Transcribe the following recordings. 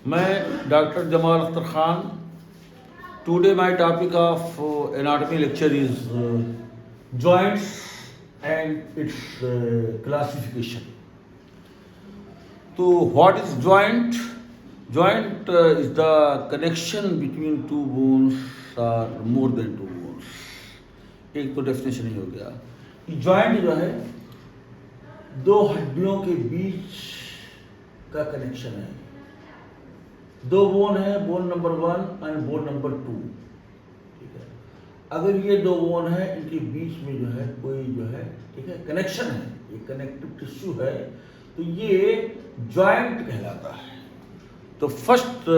मैं doctor Jamal Akhtar Khan. Today my topic of anatomy lecture is joints and its classification. So what is joint? Joint is the connection between two bones or more than two bones. एक तो definition ही हो गया। Joint जो है दो हड्डियों के बीच का कनेक्शन है। दो बोन है, bone number 1 and bone number 2। ठीक है, अगर ये दो बोन है, इनके बीच में जो है कोई जो है ठीक है कनेक्शन है, ये कनेक्टिव टिश्यू है, तो ये जॉइंट कहलाता है। तो फर्स्ट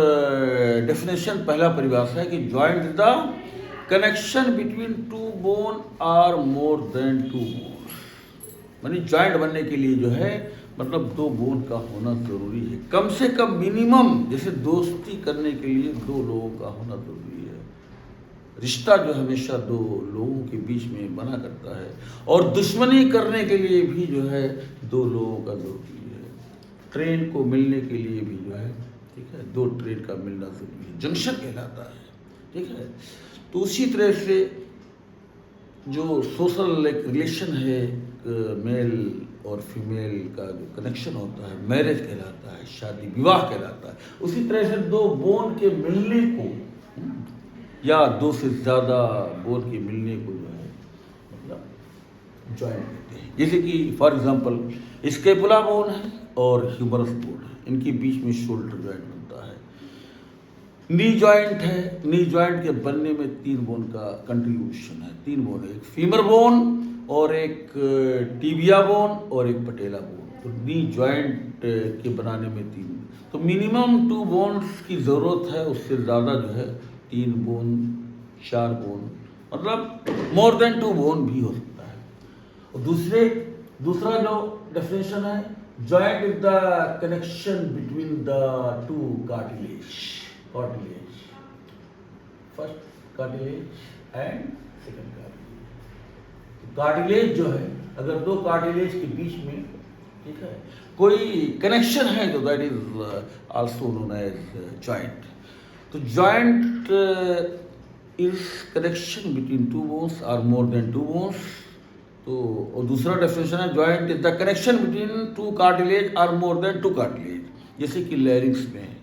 डेफिनेशन, पहला परिभाषा है कि joint is the connection between two bone or more than two bone. यानी जॉइंट बनने के लिए जो है मतलब दो बोन का होना जरूरी है, कम से कम मिनिमम। जैसे दोस्ती करने के लिए दो लोगों का होना जरूरी है। रिश्ता जो हमेशा दो लोगों के बीच में बना करता है, और दुश्मनी करने के लिए भी जो है दो लोगों का जरूरी है। ट्रेन को मिलने के लिए भी जो है ठीक है दो ट्रेन का मिलना जरूरी है, जंक्शन कहलाता है। ठीक है, तो उसी तरह से जो सोशल एक रिलेशन है मेल और फीमेल का जो कनेक्शन होता है, मैरिज कहलाता है, शादी विवाह कहलाता है। उसी तरह से दो बोन के मिलने को या दो से ज़्यादा बोन के मिलने को जो है मतलब जॉइंट कहते हैं। जैसे कि फॉर एग्जांपल स्केपुला बोन है और ह्यूमरस बोन है, इनके बीच में शोल्डर जॉइंट बनता है। नी जॉइंट है, नी जॉइंट के बनने में तीन बोन का कंट्रीब्यूशन है। तीन बोन है, एक फीमर बोन और एक टीबिया बोन और एक पटेला बोन। तो नी जॉइंट के बनाने में तीन, तो मिनिमम टू बोन्स की ज़रूरत है, उससे ज़्यादा जो है तीन बोन, चार बोन, मतलब मोर देन टू बोन भी हो सकता है। और दूसरा जो डेफिनेशन है, joint is the connection between the two cartilage. First cartilage and second cartilage. Cartilage जो है, अगर दो कार्टिलेज के बीच में ठीक है कोई कनेक्शन है तो that is also known as joint. तो joint is connection between two bones और मोर देन टू बोन्स। तो और दूसरा डेफिनेशन है, joint is the connection between two cartilage और मोर देन टू कार्टिलेज। जैसे कि लैरिंक्स में है,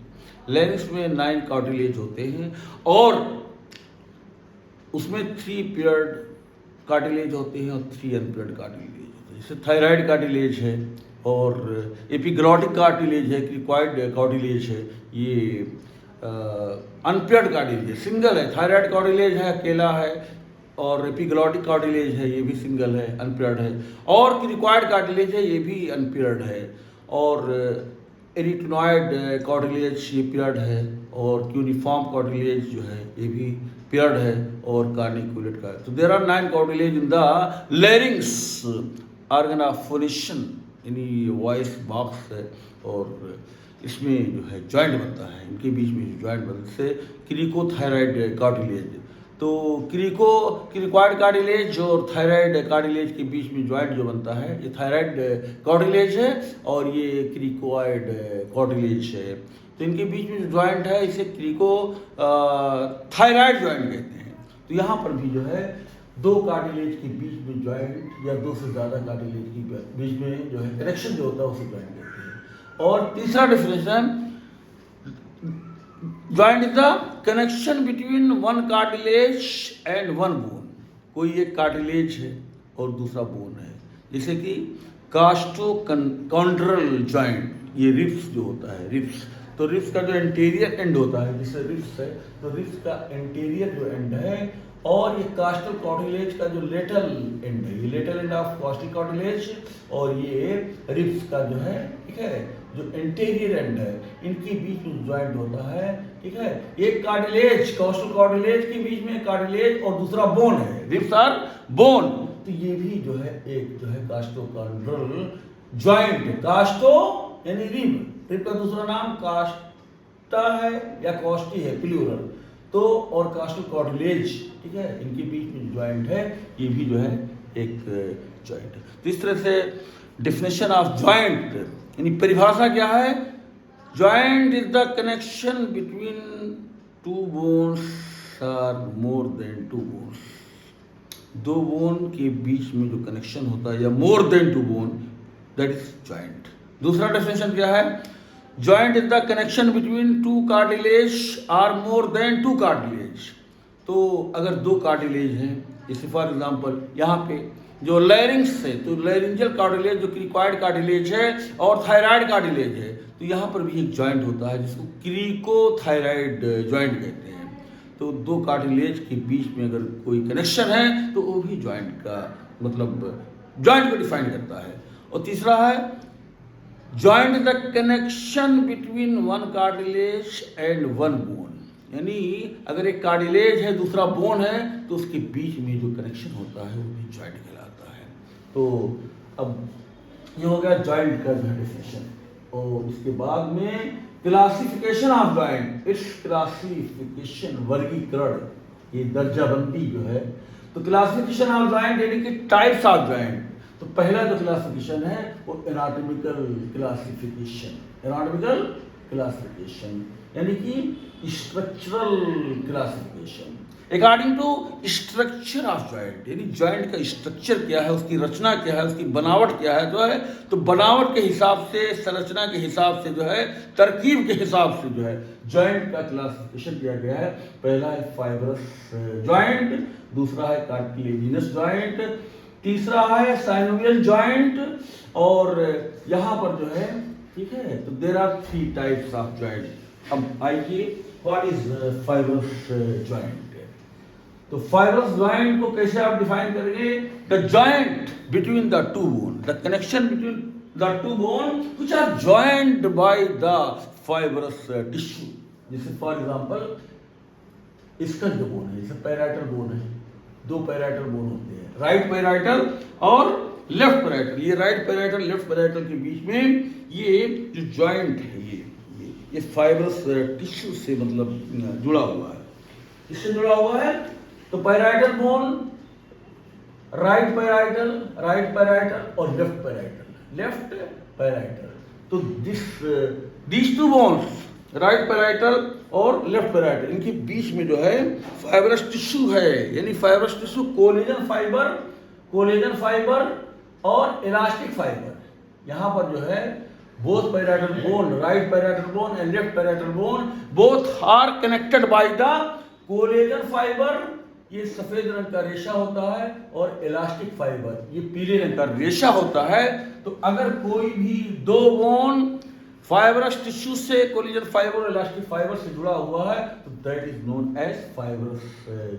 लैरिंक्स में 9 कार्टिलेज होते हैं और उसमें 3 पेयर्ड कार्टिलेज होते हैं और 3 अनपेयर्ड कार्टिलेज होते हैं। जैसे थायराइड कार्टिलेज है और एपिग्लॉटिक कार्टिलेज है, क्रिकॉइड कार्टिलेज है, ये अनपेयर्ड कार्टिलेज है, सिंगल है। थायराइड कार्टिलेज है, अकेला है, और एपिग्लॉटिक कार्टिलेज है, ये भी सिंगल है, अनपेयर्ड है। और क्रिकॉइड कार्टिलेज है, ये भी अनपेयर्ड है। और एरिटनॉइड कार्टिलेज ये पेयर्ड है, और क्यूनिफॉर्म कार्टिलेज जो है ये भी पेयर्ड है, और कार्निकुलेट का। तो there are 9 cartilage in the larynx organ of phonation, यानी वॉइस बॉक्स है, और इसमें जो है जॉइंट बनता है। इनके बीच में जॉइंट बनने से क्रिकोथायराइड कार्टिलेज। तो क्रिकॉइड कार्टिलेज और थायराइड कार्टिलेज के बीच में जॉइंट जो बनता है ये थायराइड कार्टिलेज है, और ये क्रिकॉइड कार्टिलेज है। तो इनके बीच में जो जॉइंट है इसे थायराइड जॉइंट कहते हैं। तो यहाँ पर भी जो है दो कार्टिलेज के बीच में जॉइंट या दो से ज़्यादा कार्टिलेज के बीच में जो है कनेक्शन जो होता है उसे जॉइंट कहते हैं। और तीसरा definition, joint is the connection between one cartilage and one bone. कोई एक कार्टिलेज है और दूसरा बोन है। जैसे कि कास्टोकॉन्ड्रल जॉइंट, ये रिब्स जो होता है, रिब्स, तो रिब्स का जो एंटीरियर एंड होता है, जैसे रिब्स है तो रिब्स का एंटीरियर जो एंड है, और ये कास्टल कार्टिलेज का जो लेटरल एंड है, ये लेटरल एंड ऑफ कास्टल कार्टिलेज, और ये रिब्स का जो है ठीक है जो एंटीरियर एंड है, इनके बीच में जॉइंट होता है। ठीक है, एक कार्टिलेज कास्टल कार्टिलेज के बीच में कार्टिलेज और दूसरा बोन है, रिब्स आर बोन। तो ये भी जो है एक जो है कास्टोकॉन्ड्रल जॉइंट है। कास्टो यानी रिब, रिब का दूसरा नाम कास्टा है या कॉस्टी है प्लूरल। तो और कास्टल कार्टिलेज ठीक है, इनके बीच में जॉइंट है, ये भी जो है एक जॉइंट है। तो इस तरह से डेफिनेशन ऑफ जॉइंट यानी परिभाषा क्या है, Joint is the connection between two bones or more than two bones. दो बोन के बीच में जो कनेक्शन होता है या more than two bone, that is joint. दूसरा डेफिनेशन क्या है? Joint is the connection between two cartilage और मोर देन टू कार्टिलेज. तो अगर दो कार्टिलेज हैं, जैसे फॉर एग्जांपल यहाँ पे जो लैरिंग्स है, तो लैरिंजियल कार्टिलेज जो क्रिकॉइड कार्टिलेज है और थायराइड कार्टिलेज है, तो यहाँ पर भी एक जॉइंट होता है जिसको क्रिकोथायराइड जॉइंट कहते हैं. तो दो कार्टिलेज के बीच में अगर कोई कनेक्शन है तो वो भी जॉइंट का मतलब जॉइंट को डिफाइन करता है. और तीसरा है joint the connection between one cartilage and one bone. यानी अगर एक कार्टिलेज है दूसरा बोन है तो उसके बीच में जो कनेक्शन होता है वो भी जॉइंट कहलाता है. तो अब ये हो गया जॉइंट का डेफिनेशन. और उसके बाद में क्लासिफिकेशन ऑफ जॉइंट. इस क्लासिफिकेशन वर्गीकरण, ये दर्जाबंदी जो है, तो क्लासिफिकेशन ऑफ जॉइंट यानी कि टाइप्स ऑफ जॉइंट. तो पहला जो क्लासिफिकेशन है वो एनाटॉमिकल क्लासिफिकेशन. एनाटॉमिकल क्लासिफिकेशन यानी कि structural classification according to structure of joint. यानी जॉइंट का स्ट्रक्चर क्या है, उसकी रचना क्या है, उसकी बनावट क्या है जो है, तो बनावट के हिसाब से, संरचना के हिसाब से जो है, तरकीब के हिसाब से जो है जॉइंट का क्लासिफिकेशन किया गया है. पहला है फाइब्रस जॉइंट, दूसरा है कार्टिलेजिनस जॉइंट, तीसरा है साइनोवियल जॉइंट. और यहाँ पर जो है, ठीक है, तो there are 3 types of joint. अब आइए व्हाट इज फाइब्रस जॉइंट. तो फाइब्रस जॉइंट को कैसे आप डिफाइन करेंगे? The joint between the two bone, the connection between the two bone which are joined by the fibrous tissue. जैसे for example इसका जो बोन है, जैसे पैराइटल बोन है, दो पैराइटल बोन होते हैं, राइट पैराइटल और लेफ्ट पैराइटल. ये राइट पैराइटल लेफ्ट पैराइटल के बीच में ये जो जॉइंट है ये फाइब्रस टिश्यू से मतलब जुड़ा हुआ है. इससे जुड़ा हुआ है. तो पैराइटल बोन, राइट पैराइटल और लेफ्ट पैराइटल. तो this two bones, right parietal और लेफ्ट पैराइटल, इनके बीच में जो है फाइब्रस टिश्यू है. यानी फाइब्रस टिश्यू कोलेजन फाइबर और इलास्टिक फाइबर. यहाँ पर जो है both parietal bone, right parietal bone and left parietal bone, both are connected by the collagen fibre. ये सफेद रंग का रेशा होता है और इलास्टिक फाइबर ये पीले रंग का रेशा होता है. तो अगर कोई भी दो बोन फाइब्रस टिश्यू से, कोलेजन फाइबर और इलास्टिक फाइबर से जुड़ा हुआ है तो that is known as fibrous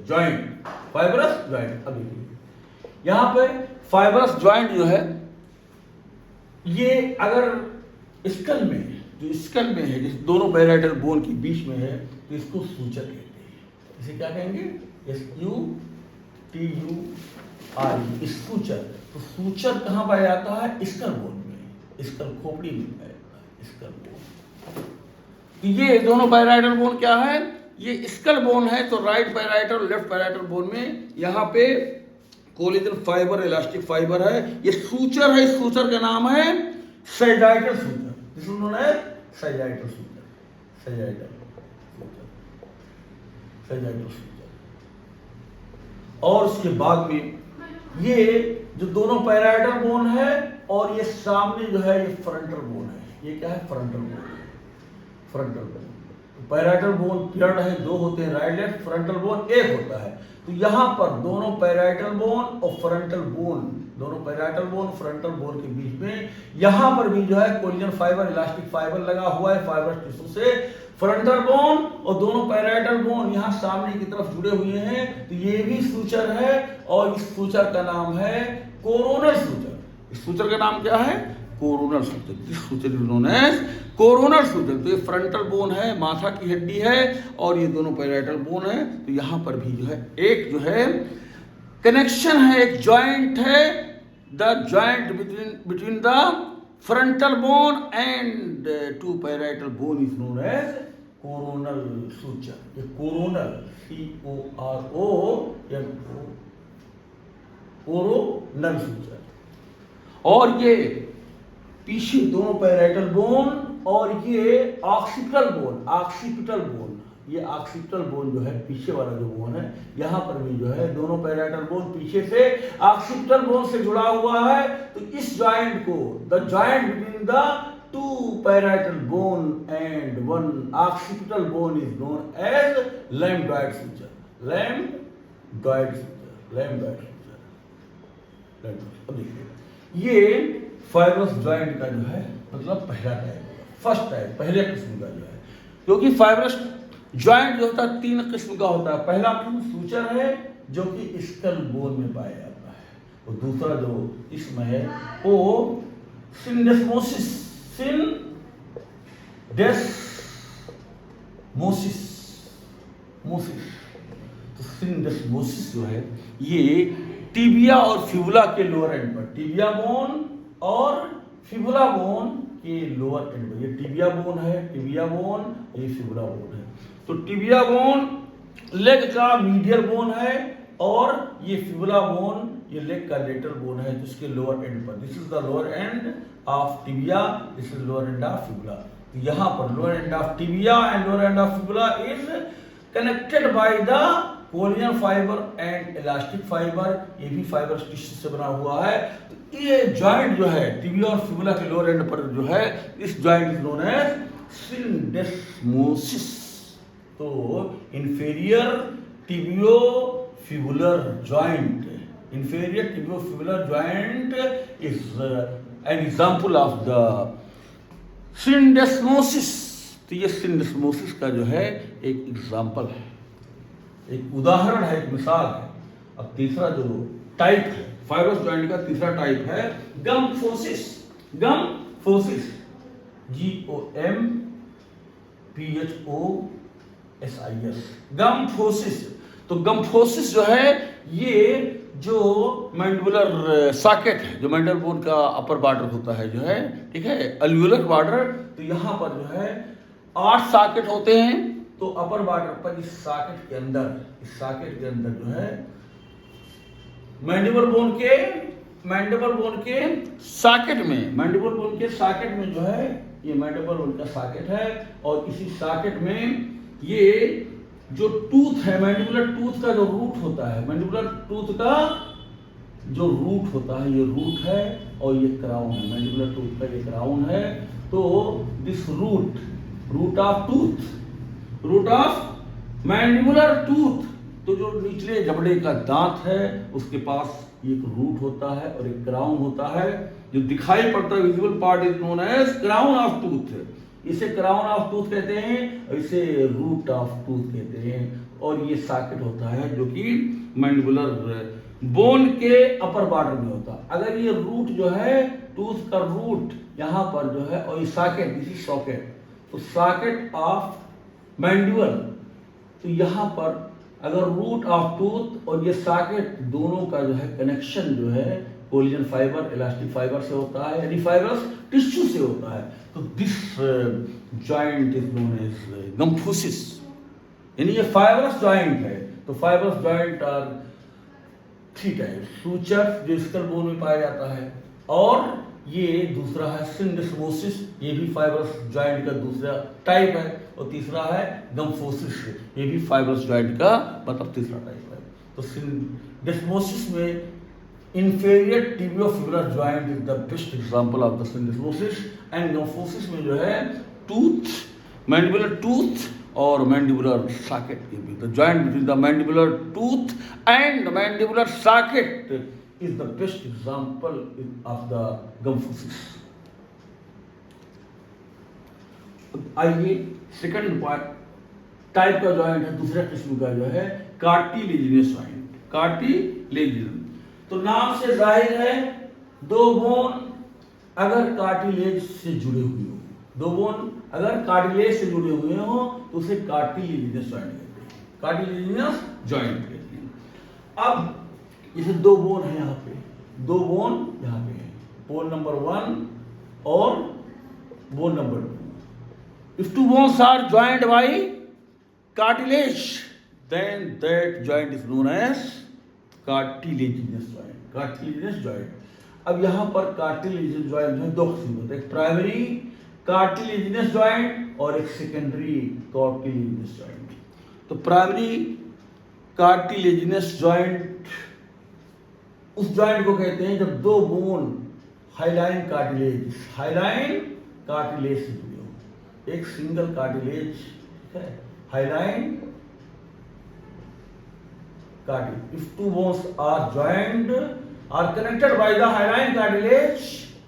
joint. Fibrous joint. अभी यहाँ पे फाइब्रस जॉइंट जो है ये अगर स्कल में, जो स्कल में है, जिस दोनों पैराइटल बोन के बीच में है, तो इसको सूचर कहते हैं. इसे क्या कहेंगे? SUTURE, suture. तो सूचर कहाँ पाया जाता है? स्कल बोन में, स्कल खोपड़ी में पाया जाता है, स्कल बोन. तो ये दोनों पैराइटल बोन क्या है? ये स्कल बोन है. तो right parietal left parietal bone में यहाँ पे कोलेजन फाइबर, इलास्टिक फाइबर है. ये सूचर है. इस सूचर का नाम है sagittal suture. This is known as sagittal suture. और उसके बाद में ये जो दोनों पैराइटल बोन है और ये सामने जो है ये फ्रंटल बोन है. ये क्या है? Frontal bone. Parietal bone paired है, दो होते हैं, राइट लेफ्ट. फ्रंटल बोन एक होता है. तो यहाँ पर दोनों पैराइटल बोन और फ्रंटल बोन, दोनों पैराइटल बोन फ्रंटल बोन के बीच में यहाँ पर भी जो है कोलेजन फाइबर, इलास्टिक फाइबर लगा हुआ है फाइब्रस टिश्यू से. फ्रंटल बोन और दोनों पैराइटल बोन यहाँ सामने की तरफ जुड़े हुए हैं. तो ये भी सूचर है और इस सूचर का नाम है कोरोनल सूचर. इस सूचर का नाम क्या है? Coronal suture. This suture is known as coronal suture. तो ये फ्रंटल बोन है, माथा की हड्डी है, और ये दोनों पैराइटल बोन है. तो यहाँ पर भी जो है एक जो है कनेक्शन है, एक जॉइंट है. The joint between the frontal bone and two parietal bone is known as coronal suture. ये coronal, CORONAL, coronal suture. और ये पीछे दोनों पैराइटल बोन और ये ऑक्सीपिटल बोन, ये ऑक्सीपिटल बोन जो है पीछे वाला जो बोन है, यहाँ पर भी जो है दोनों पैराइटल बोन पीछे से ऑक्सीपिटल बोन से जुड़ा हुआ है। तो इस जॉइंट को, the joint between the two parietal bone and one occipital bone is known as lambdoid suture. अब देखिए ये फाइब्रस जॉइंट का जो है मतलब पहला टाइप, फर्स्ट टाइप, पहले किस्म का जो है, क्योंकि फाइब्रस जॉइंट जो होता है 3 किस्म का होता है। पहला किस्म सूचर है जो कि स्कल बोन में पाया जाता है, और दूसरा जो किस्म है वो सिंडेस्मोसिस तो सिंडेस्मोसिस जो है ये टिबिया और फिबुला के लोअर एंड पर, टिबिया बोन और फिबुला बोन के लोअर एंड पर, ये टिबिया बोन है, टिबिया बोन, ये फिबुला बोन है। तो टिबिया बोन लेग का मीडियल बोन है और ये फिबुला बोन ये लेग का लेटरल बोन है जिसके लोअर एंड पर। This is the lower end of tibia, this is lower and of fibula. तो यहाँ पर lower end of tibia and lower and of fibula is connected by the collagen fibre and elastic fibre, ये भी fibre tissue से बना हुआ है। तो ये जॉइंट जो है टिबिया और फिबुला के लोअर एंड पर जो है, इस joint is known as syndesmosis. तो inferior tibio fibular joint, inferior tibiofibular joint is an example of the syndesmosis। तो ये syndesmosis का जो है एक एग्जाम्पल है, एक उदाहरण है, एक मिसाल है। अब तीसरा जो टाइप है फाइब्रस जॉइंट का, तीसरा टाइप है गम्फोसिस। GOMPHOSIS, गम्फोसिस। तो गम्फोसिस जो है ये जो मैंडिबुलर सॉकेट है, जो मैंडिबल बोन का अपर बॉर्डर होता है जो है, ठीक है, अल्वियोलर बॉर्डर, तो यहाँ पर जो है 8 सॉकेट होते हैं। तो अपर बॉर्डर पर इस सॉकेट के अंदर जो है मैंडिबल बोन के सॉकेट में जो है ये मैंडिबल बोन का सॉकेट है, और इसी सॉकेट में ये जो टूथ है, मैंडिबुलर टूथ का जो रूट होता है, मैंडिबुलर टूथ का जो रूट होता है, ये रूट है और ये क्राउन है, मैंडिबुलर टूथ का ये क्राउन है। तो this root of mandibular tooth, तो जो निचले जबड़े का दांत है उसके पास एक रूट होता है और एक क्राउन होता है, जो दिखाई पड़ता है visible part is known as crown of tooth. इसे क्राउन ऑफ टूथ कहते हैं, इसे रूट ऑफ टूथ कहते हैं। और ये सॉकेट होता है जो कि मैंडिबुलर बोन के अपर बॉर्डर में होता है। अगर ये रूट जो है, टूथ का रूट यहाँ पर जो है, और ये सॉकेट, दिस इज सॉकेट, तो सॉकेट ऑफ मैंडिबल, तो यहाँ पर अगर रूट ऑफ टूथ और ये सॉकेट दोनों का जो है कनेक्शन जो है कोलेजन फाइबर, इलास्टिक फाइबर से होता है, यानी फाइबरस टिश्यू से होता है। तो this joint is known as gomphosis, यानी ये फाइबरस जॉइंट है। तो fibrous joint are 3 type, suture जो स्कल बोन में पाया जाता है, और ये दूसरा है सिंडेस्मोसिस, ये भी फाइबरस जॉइंट का दूसरा टाइप है, और तीसरा है गम्फोसिस, ये भी फाइबरस जॉइंट का मतलब तीसरा टाइप है। तो सिंडेस्मोसिस में inferior tibiofibular joint is the best example of the syndesmosis, and gम्फोसिस में जो है टूथ, mandibular tooth और mandibular socket, the joint between the mandibular tooth and mandibular socket is the best example of the gम्फोसिस। आइए second type का joint है, दूसरा किस्म का जो है कार्टिलेजिनस जॉइंट। कार्टिलेजिनस तो नाम से जाहिर है, 2 बोन अगर कार्टिलेज से जुड़े हुए हो, 2 बोन अगर कार्टिलेज से जुड़े हुए हो तो उसे कार्टिलेजिनस जॉइंट कहते हैं, कार्टिलेजिनस जॉइंट कहते हैं। अब जैसे 2 बोन है यहाँ पे, 2 बोन यहाँ पे है, बोन नंबर 1 और bone number 2। If 2 bones are joined by cartilage, then that joint is known as cartilaginous joint. अब यहाँ पर कार्टिलेजिनस जॉइंट में 2 किस्म होते हैं, प्राइमरी कार्टिलेजिनस जॉइंट और एक सेकेंडरी कार्टिलेजिनस जॉइंट। तो प्राइमरी कार्टिलेजिनस जॉइंट उस जॉइंट को कहते हैं जब दो बोन हाइलाइन कार्टिलेज से जुड़े हो, एक सिंगल कार्टिलेज, ठीक है, hyaline cartilage. If two bones are joined are connected by the hyaline cartilage,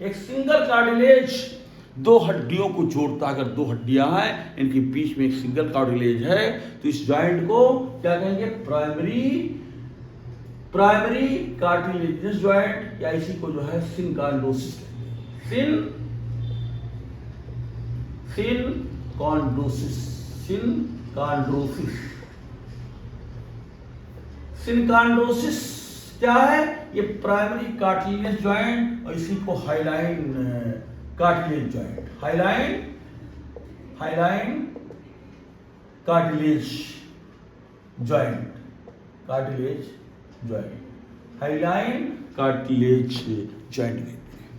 एक सिंगल कार्टिलेज दो हड्डियों को जोड़ता है। अगर दो हड्डियां हैं, इनके बीच में एक सिंगल कार्टिलेज है, तो इस जॉइंट को क्या कहेंगे? प्राइमरी कार्टिलेजिनस जॉइंट, या इसी को जो है सिनकॉन्ड्रोसिस कहते हैं। सिनकॉन्ड्रोसिस क्या है? ये प्राइमरी कार्टिलेजिनस जॉइंट और इसी को hyaline cartilage joint, hyaline cartilage joint, hyaline cartilage joint कहते हैं।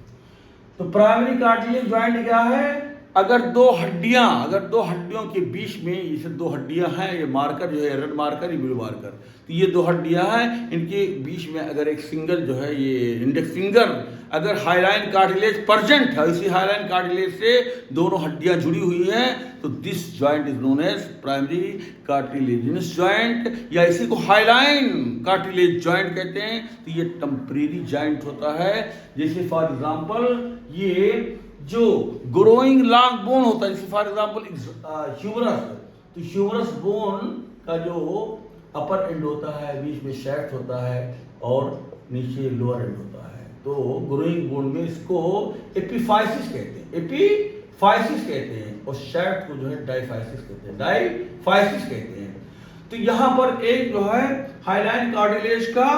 तो प्राइमरी कार्टिलेज जॉइंट क्या है? अगर दो हड्डियों के बीच में, जैसे दो हड्डियां हैं, ये मार्कर जो है रेड मार्कर, ये ब्लू मार्कर, तो ये दो हड्डियां हैं, इनके बीच में अगर एक सिंगल जो है ये इंडेक्स फिंगर, अगर हाइलाइन कार्टिलेज प्रेजेंट है, इसी हाइलाइन कार्टिलेज से दोनों हड्डियां जुड़ी हुई हैं, तो this joint is known as primary cartilaginous joint, या इसी को हाइलाइन कार्टिलेज जॉइंट कहते हैं। तो ये टेम्परेरी जॉइंट होता है। जैसे फॉर एग्जांपल ये जो ग्रोइंग लॉन्ग बोन होता है, जैसे फॉर एग्जांपल ह्यूमरस, तो ह्यूमरस बोन का जो अपर एंड होता है, बीच में शैफ्ट होता है और नीचे लोअर एंड होता है, तो ग्रोइंग बोन में इसको एपिफाइसिस कहते हैं, और शैफ्ट को जो है डाइफाइसिस कहते हैं। तो यहाँ पर एक जो है हाइलाइन कार्टिलेज का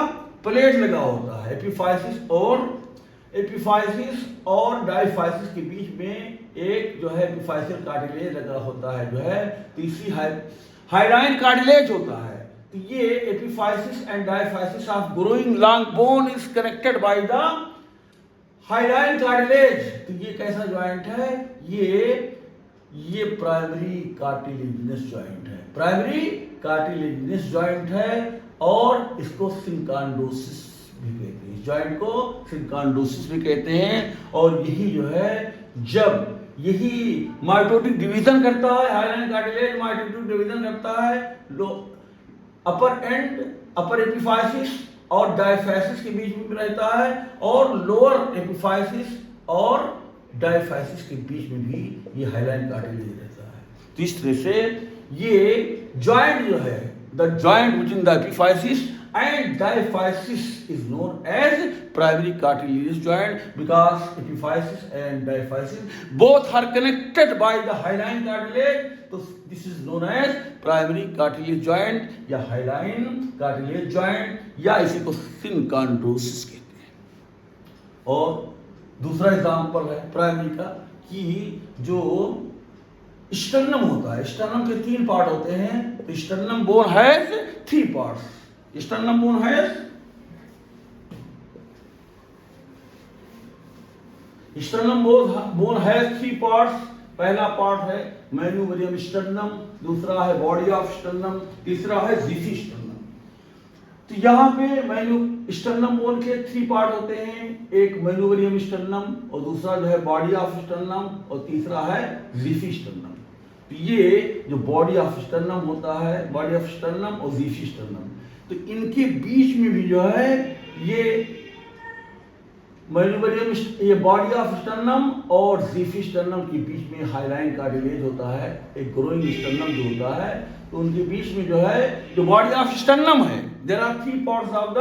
प्लेट लगा होता है, एपिफाइसिस और डाइफाइसिस के बीच में एक जो है एपिफाइसियल कार्टिलेज लगा होता है, जो है तीसरी हाइलाइन कार्टिलेज होता है। तो ये epiphysis and diaphysis of growing long bone is connected by the hyaline cartilage. तो ये कैसा जॉइंट है? ये प्राइमरी कार्टिलेजिनस जॉइंट है, और इसको सिनकॉन्ड्रोसिस भी कहते हैं। इस जॉइंट को सिनकॉन्ड्रोसिस भी कहते हैं। और यही जो है जब यही माइटोटिक डिवीजन करता है, हाइलाइन कार्टिलेज माइटोटिक डिवीजन करता है अपर एपिफाइसिस और डायफाइसिस के बीच में रहता है, और लोअर एपिफाइसिस और डायफाइसिस के बीच में भी ये हाइलाइन कार्टिलेज रहता है। तो इस तरह से ये जॉइंट जो है, the joint between the epiphysis and diaphysis is known as primary cartilaginous joint, because epiphysis and diaphysis both are connected by the hyaline cartilage. So this is known as primary cartilage joint या hyaline cartilage joint, या इसी को सिनकॉन्ड्रोसिस कहते हैं। और दूसरा example है primary का कि जो स्टर्नम होता है, स्टर्नम के 3 पार्ट होते हैं। तो sternum bone has 3 parts. Sternum bone has three parts. पहला पार्ट है मैन्यूवरियम स्टर्नम, दूसरा है बॉडी ऑफ स्टर्नम, तीसरा है ज़ीफी स्टर्नम। तो यहाँ पे स्टर्नम बोन के 3 पार्ट होते हैं, एक मैन्यूवरियम स्टर्नम और दूसरा जो है बॉडी ऑफ स्टर्नम और तीसरा है ज़ीफी स्टर्नम। तो ये जो बॉडी ऑफ स्टर्नम होता है, बॉडी ऑफ स्टर्नम और ज़ीफी स्टर्नम, तो इनके बीच में भी जो है ये मैन्यूवरियम, ये बॉडी ऑफ स्टर्नम और ज़ीफी स्टर्नम के बीच में हाइलाइन कार्टिलेज होता है, एक ग्रोइंग स्टर्नम जो होता है। तो उनके बीच में जो है जो बॉडी ऑफ स्टर्नम है, there are 3 parts of the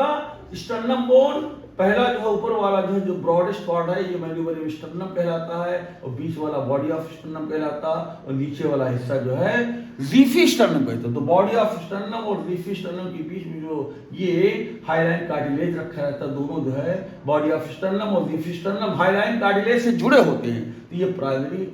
sternum bone. पहला जो है ऊपर वाला जो है जो ब्रॉडेस्ट पार्ट है, ये मैन्यूवरियम स्टर्नम कहलाता है, और बीच वाला बॉडी ऑफ स्टर्नम कहलाता है, और नीचे वाला हिस्सा जो है ज़ीफी स्टर्नम कहते हैं। तो बॉडी ऑफ स्टर्नम और ज़ीफी स्टर्नम के बीच में जो ये हाइलाइन कार्टिलेज रखा रहता है, दोनों जो है बॉडी ऑफ स्टर्नम और ज़ीफी स्टर्नम हाइलाइन कार्टिलेज से जुड़े होते हैं। तो ये प्राइमरी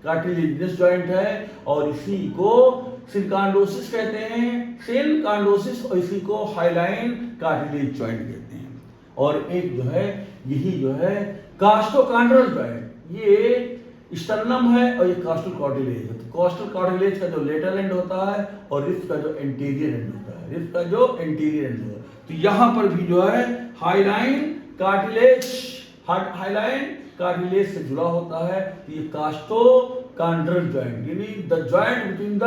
कार्टिलेजिनस जॉइंट है, और इसी को सिनकॉन्ड्रोसिस कहते हैं, सिनकॉन्ड्रोसिस, और इसी को हाइलाइन कार्टिलेज जॉइंट कहते हैं। और एक जो है यही जो है कास्टोकॉन्ड्रल जॉइंट, ये स्टर्नम है और ये कॉस्टल कार्टिलेज है। तो कॉस्टल कार्टिलेज का जो लेटरल एंड होता है और रिब्स का जो एंटीरियर एंड होता है, रिब्स का जो एंटीरियर एंड होता है। तो यहाँ पर भी जो है हाइलाइन कार्टिलेज से जुड़ा होता है। तो ये कास्टोकॉन्ड्रल जॉइंट, यानी the joint between the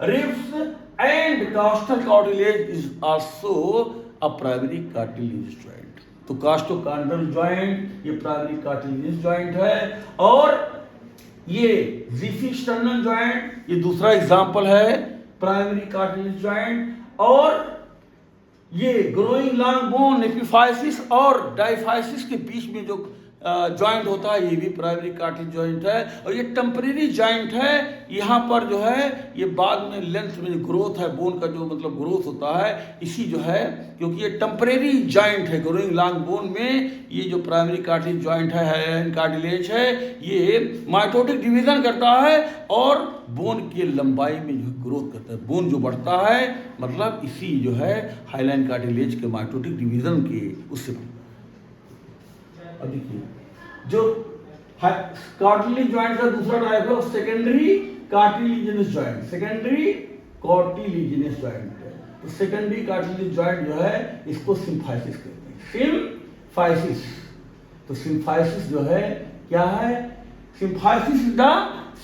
ribs and costal cartilage is also a primary cartilage joint. तो कास्टोकॉन्ड्रल जॉइंट ये प्राइमरी कार्टिलेज जॉइंट है। और ये ज़िफी-स्टर्नल जॉइंट ये दूसरा एग्जांपल है प्राइमरी कार्टिलेज जॉइंट। और ये ग्रोइंग लॉन्ग बोन एपिफाइसिस और डायफाइसिस के बीच में जो जॉइंट होता है ये भी प्राइमरी कार्टिलेज जॉइंट है। और ये टेम्परेरी जॉइंट है। यहाँ पर जो है ये बाद में लेंथ में जो ग्रोथ है बोन का जो मतलब ग्रोथ होता है इसी जो है, क्योंकि ये टेम्परेरी जॉइंट है ग्रोइंग लॉन्ग बोन में। ये जो प्राइमरी कार्टिलेज जॉइंट है हाइलाइन कार्टिलेज है ये माइटोटिक डिवीजन करता है और बोन की लंबाई में जो ग्रोथ करता है। बोन जो बढ़ता है मतलब इसी जो है हाइलाइन कार्टिलेज के माइटोटिक डिवीजन के उससे। अब देखिए जो कार्टिलेज जॉइंट का दूसरा टाइप है secondary cartilaginous joint. Secondary cartilaginous joint है। तो सेकेंडरी कार्टिलेज जॉइंट जो है इसको सिम्फाइसिस कहते हैं, सिम्फाइसिस। तो सिम्फाइसिस जो है क्या है, symphysis the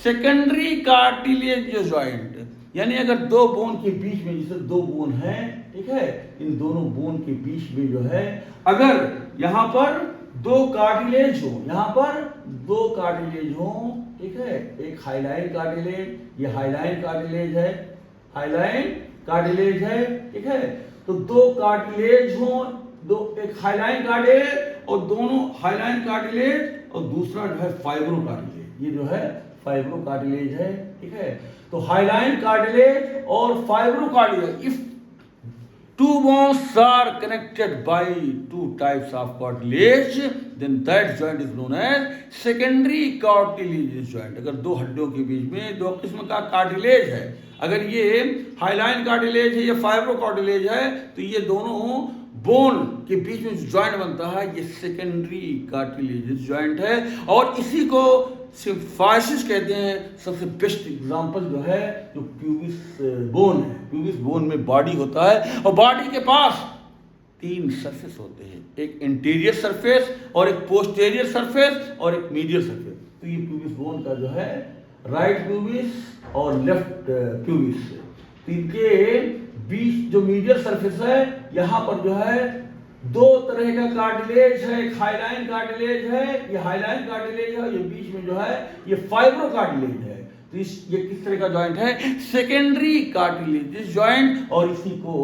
secondary cartilage joint, यानी अगर दो बोन के बीच में, जैसे दो बोन है ठीक है, इन दोनों बोन के बीच में जो है अगर यहाँ पर दो कार्टिलेज हो, यहाँ पर दो कार्टिलेज हो ठीक है, एक हाइलाइन कार्टिलेज, ये हाइलाइन कार्टिलेज है, हाइलाइन कार्टिलेज है ठीक है। तो दो कार्टिलेज हो, दो एक हाइलाइन कार्टिलेज और दोनों हाइलाइन कार्टिलेज और दूसरा जो है फाइब्रो कार्टिलेज, ये जो है फाइब्रो कार्टिलेज है ठीक है। तो हाइलाइन कार्टिलेज और fibro cartilage, if two bones are connected by two types of cartilage, then that joint is known as secondary cartilaginous joint। अगर दो हड्डियों के बीच में दो किस्म का कार्टिलेज है, अगर ये हाइलाइन कार्टिलेज है, ये फाइब्रो कार्टिलेज है, तो ये दोनों बोन के बीच में जो जॉइंट बनता है ये सेकेंडरी कार्टिलेजिनस जॉइंट है। और इसी को सिम्फाइसिस कहते हैं। सबसे बेस्ट एग्जांपल जो है जो प्यूबिस बोन है, प्यूबिस बोन में बॉडी होता है और बॉडी के पास तीन सरफेस होते हैं, एक इंटीरियर सरफेस और एक पोस्टीरियर सरफेस और एक मीडियल सरफेस। तो ये प्यूबिस बोन का जो है राइट प्यूबिस और लेफ्ट प्यूबिस, तो इनके बीच जो मीडियल सरफेस है यहाँ पर जो है दो तरह का कार्टिलेज है, एक हाइलाइन कार्टिलेज है, ये हाइलाइन कार्टिलेज है, ये बीच में जो है ये फाइब्रो कार्टिलेज है। तो ये किस तरह का जॉइंट है, सेकेंडरी कार्टिलेजिनस जॉइंट, और इसी को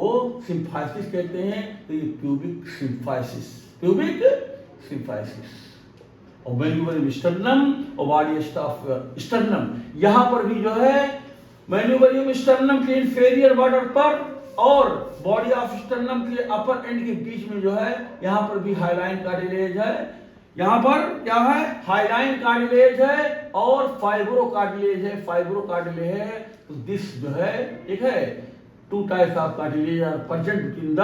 सिम्फाइसिस कहते हैं। तो ये प्यूबिक सिम्फाइसिस, प्यूबिक सिम्फाइसिस। और मैन्यूबरियम स्टर्नम और बॉडी ऑफ स्टर्नम, यहाँ पर भी जो है मैन्यूबरियम स्टर्नम के इंफीरियर बॉर्डर पर और बॉडी ऑफ स्टर्नम के अपर एंड के बीच में जो है यहाँ पर भी हाइलाइन कार्टिलेज है। यहाँ पर क्या है, हाइलाइन कार्टिलेज है और फाइब्रो कार्टिलेज है, फाइब्रो कार्टिलेज है। तो दिस जो है ठीक है, two types of cartilage are present between the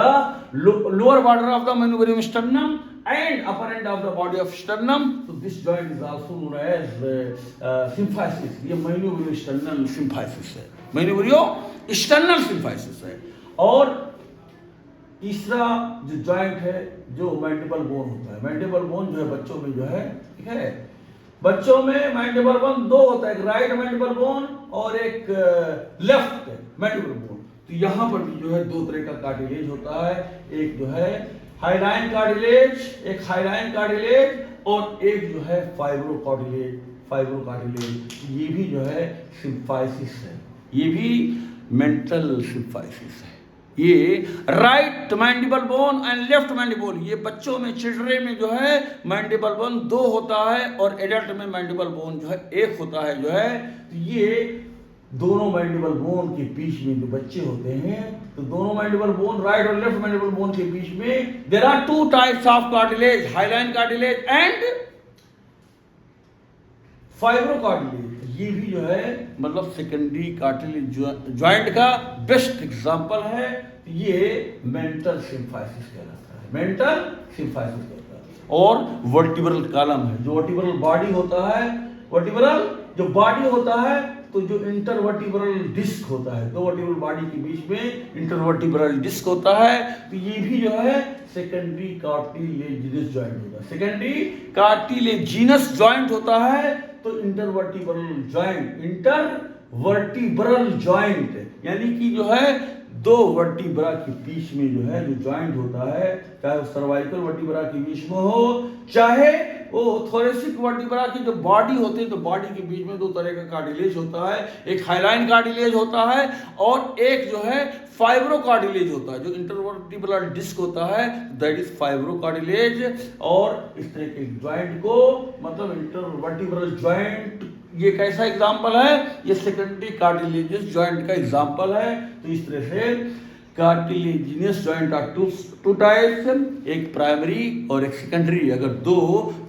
lower border of the manubrium sternum and upper end of the body of sternum. So this joint is also known as symphysis. ये मैन्यूबरियो sternal symphysis है, मैन्यूबरियो sternal symphysis है। और तीसरा जो joint है जो mandible bone होता है, मैंडिबल बोन जो है बच्चों में जो है ठीक है, बच्चों में मैंडिबल बोन दो होता है, एक राइट मैंडिबल बोन और एक लेफ्ट मैंडिबल बोन। तो यहाँ पर भी जो है दो तरह का कार्टिलेज होता है, एक जो है हाइलाइन कार्टिलेज, एक हाइलाइन कार्टिलेज और एक जो है फाइब्रो कार्टिलेज, फाइब्रो कार्टिलेज। ये भी जो है सिम्फाइसिस है, ये भी मेंटल सिम्फाइसिस है। ये right mandible bone and left mandible, ये बच्चों में चिल्ड्रन में जो है मैंडिबल बोन दो होता है और एडल्ट में मैंडिबल बोन जो है एक होता है जो है। ये दोनों मैंडिबल बोन के बीच में जो बच्चे होते हैं, तो दोनों मैंडिबल बोन राइट और लेफ्ट मैंडिबल बोन के बीच में there are two types of cartilage, hyaline cartilage and fibro cartilage. ये भी जो है मतलब सेकेंडरी कार्टिलेज जॉइंट का बेस्ट एग्जांपल है। ये मेंटल सिम्फाइसिस कहलाता है, मेंटल सिम्फाइसिस कहलाता है। और वर्टिब्रल कॉलम है, जो वर्टिब्रल बॉडी होता है वर्टिब्रल जो बॉडी होता है, तो जो इंटरवर्टिब्रल डिस्क होता है, दो वर्टिब्रल बॉडी के बीच में इंटरवर्टिब्रल डिस्क होता है, तो ये भी जो है सेकेंडरी कार्टिलेजिनस जॉइंट होता है। सेकेंडरी कार्टिलेजिनस जॉइंट होता है तो इंटरवर्टिब्रल जॉइंट यानी कि जो है दो वर्टिब्रा के बीच में जो है जो जॉइंट होता है, चाहे वो सर्वाइकल वर्टिब्रा के बीच में हो, चाहे वो थोरेसिक वर्टिब्रा की जो बॉडी होती है, तो बॉडी के बीच में दो तरह का कार्टिलेज होता है, एक हाइलाइन कार्टिलेज होता है और एक जो है फाइब्रो कार्टिलेज होता है। जो इंटरवर्टिब्रल डिस्क होता है दैट इज फाइब्रो कार्टिलेज। और इस तरह के जॉइंट को मतलब इंटरवर्टिब्रल जॉइंट ये कैसा एग्जाम्पल है, ये सेकेंडरी कार्टिलेजियस जॉइंट का एग्जाम्पल है। तो इस तरह से cartilaginous joint are two types, एक प्राइमरी और एक सेकेंडरी। अगर दो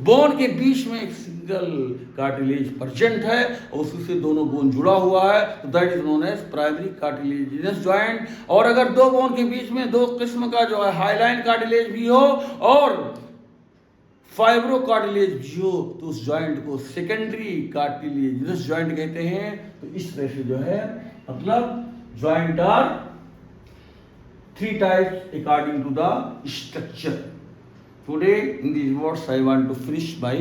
बोन के बीच में एक सिंगल कार्टिलेज प्रेजेंट है और उसी से दोनों बोन जुड़ा हुआ है तो that is known as primary cartilaginous joint. और अगर दो बोन के बीच में दो किस्म का जो है हाइलाइन कार्टिलेज भी हो और फाइब्रो कार्टिलेज भी हो तो उस जॉइंट को सेकेंडरी कार्टिलेजिनस जॉइंट कहते हैं। तो इस तरह से जो है मतलब joint are three types according to the structure. Today in these words I want to finish my